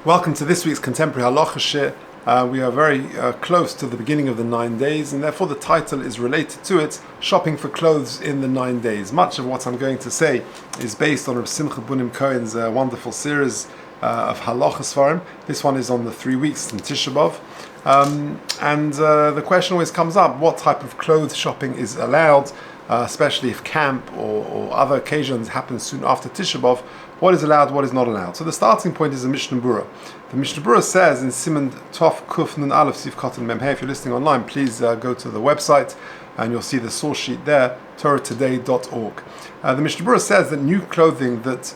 Welcome to this week's Contemporary Halacha Shir. We are very close to the beginning of the 9 days, and therefore the title is related to it, Shopping for Clothes in the 9 days. Much of what I'm going to say is based on Rabbi Simcha Bunim Cohen's wonderful series of Halacha Svarim. This one is on the 3 weeks in Tisha B'Av. The question always comes up, what type of clothes shopping is allowed, especially if camp or other occasions happen soon after Tisha B'Av. What is allowed, what is not allowed? So the starting point is the Mishnah Berurah. The Mishnah Berurah says in Siman Tov Kuf Nun Aleph Sif Katan Mem Hey. If you're listening online, please go to the website and you'll see the source sheet there, torahtoday.org. The Mishnah Berurah says that new clothing that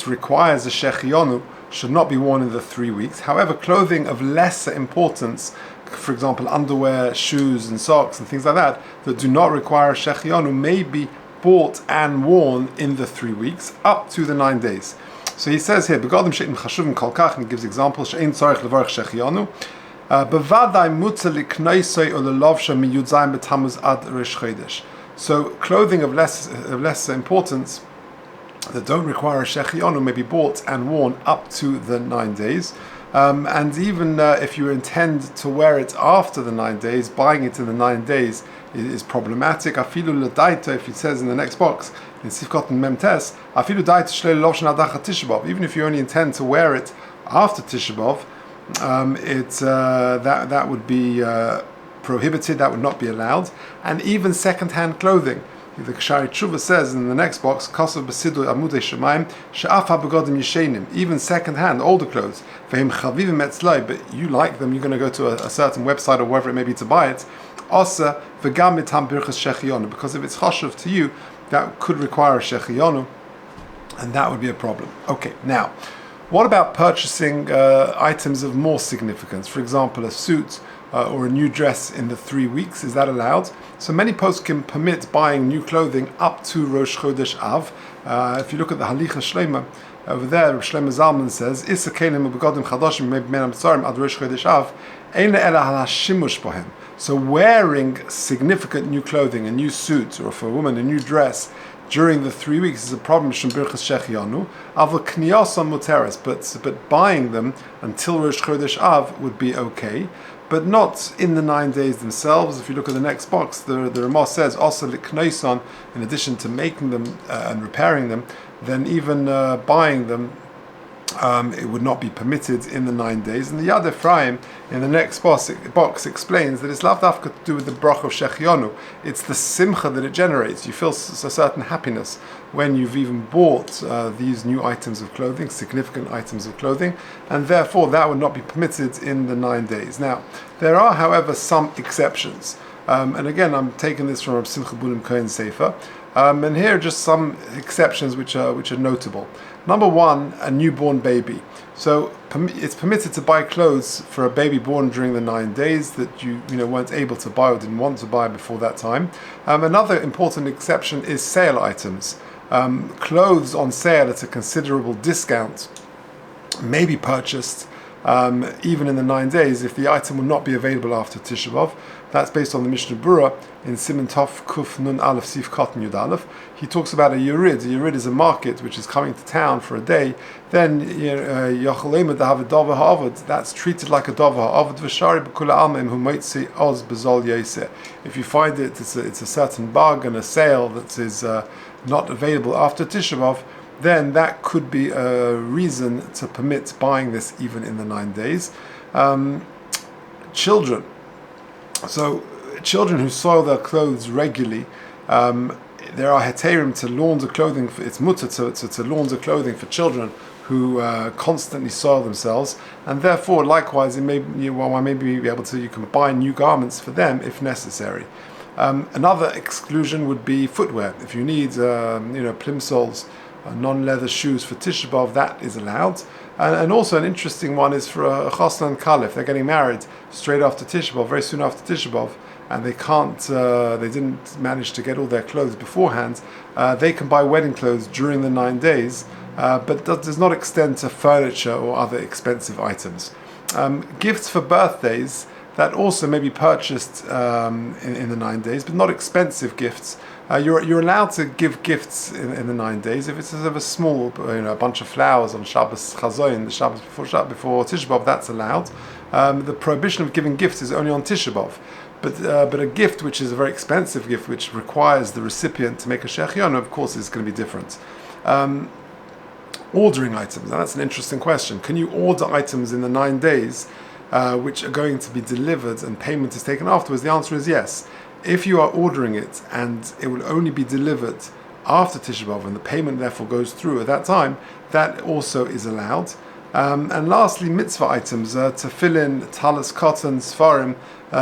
requires a shechionu should not be worn in the 3 weeks. However, clothing of lesser importance, for example, underwear, shoes, and socks, and things like that do not require a shechionu, may be bought and worn in the 3 weeks up to the 9 days. So he says here, "Begadim she'im chashuvim kol kach," and he gives examples. She'ein tzarich levarich shechianu. Bevadai mutar likneisei or lelovsha mi Yud Zayin b'Tammuz ad Rish Chodesh. So clothing of lesser importance that don't require a shechionu may be bought and worn up to the 9 days. And even if you intend to wear it after the 9 days, buying it in the 9 days is problematic. Afilu l'daita, if it says in the next box, in Sifkot and Memtes, afilu daita shlei lovshan adachat Tisha B'Av. Even if you only intend to wear it after Tisha B'Av, that would be prohibited. That would not be allowed. And even second-hand clothing. The Kshari Tshuva says in the next box, Kasav b'sidui amudei shemayim she'af ha'begodim yishenim, even second-hand, older clothes, v'hem chavivim etzlai, but you like them, you're going to go to a certain website or wherever it may be to buy it, asa v'gam mitam birchas shechionu, because if it's chashuv to you, that could require a shechionu, and that would be a problem. Okay, now, what about purchasing items of more significance? For example, a suit or a new dress in the 3 weeks, is that allowed? So many poskim can permit buying new clothing up to Rosh Chodesh Av. If you look at the Halicha Shlema, over there, Shlomo Zalman says, "Isa kelim u'begodim chadashim me'ben hamtzarim ad Rosh Chodesh Av, ein ela hashimush bohem." So wearing significant new clothing, a new suit, or for a woman, a new dress, during the 3 weeks is a problem. But buying them until Rosh Chodesh Av would be okay, but not in the 9 days themselves. If you look at the next box, the Ramah says also liknoison, in addition to making them and repairing them, then even buying them, it would not be permitted in the 9 days. And the Yad Ephraim in the next box explains that it's lav dafka to do with the brach of shechionu. It's the simcha that it generates. You feel a certain happiness when you've even bought these new items of clothing, significant items of clothing, and therefore that would not be permitted in the 9 days. Now, there are, however, some exceptions. And again, I'm taking this from Rabbi Simcha Bunim Cohen's Sefer. And here are just some exceptions which are notable. Number one, a newborn baby. So it's permitted to buy clothes for a baby born during the 9 days that you weren't able to buy or didn't want to buy before that time. Another important exception is sale items. Clothes on sale at a considerable discount may be purchased even in the 9 days if the item will not be available after Tisha B'Av. That's based on the Mishnah Berurah in Siman Tov Kuf Nun Aleph Sif Katan Yud Aleph. He talks about a Yerid. A Yerid is a market which is coming to town for a day. Then that's treated like a Dava Ha'avad V'shari B'kula Almim Hu Moitzi Oz B'zol Yoseh. If you find it's a certain bargain, a sale that is not available after Tisha B'Av, then that could be a reason to permit buying this even in the 9 days. Children. So children who soil their clothes regularly, there are heterim to launder clothing. It's mutter to launder clothing for children who constantly soil themselves, and therefore, likewise, you can buy new garments for them if necessary. Another exclusion would be footwear. If you need, plimsolls, non-leather shoes for Tisha B'Av, that is allowed. And also an interesting one is for a chasna and kala. If they're getting married straight after Tisha B'Av, very soon after Tisha B'Av, and they didn't manage to get all their clothes beforehand, they can buy wedding clothes during the 9 days, but that does not extend to furniture or other expensive items. Gifts for birthdays, that also may be purchased in the 9 days, but not expensive gifts. You're allowed to give gifts in the 9 days if it's of a small, a bunch of flowers on Shabbos Chazoin, the Shabbos before Tisha B'Av, that's allowed. The prohibition of giving gifts is only on Tisha B'Av. But a gift which is a very expensive gift, which requires the recipient to make a shechion, of course, is going to be different. Ordering items, now that's an interesting question. Can you order items in the 9 days which are going to be delivered and payment is taken afterwards? The answer is yes. If you are ordering it and it will only be delivered after Tisha B'Av and the payment therefore goes through at that time, that also is allowed. And lastly, mitzvah items, tefillin, talis, cotton, sfarim,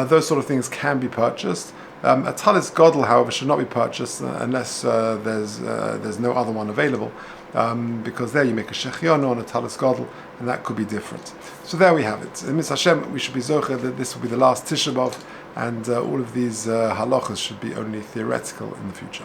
those sort of things can be purchased. A talis gadol, however, should not be purchased unless there's no other one available, because there you make a shechion on a talis gadol, and that could be different. So there we have it. In Mitzvah Hashem, we should be zocher that this will be the last Tisha B'Av, and all of these halachas should be only theoretical in the future.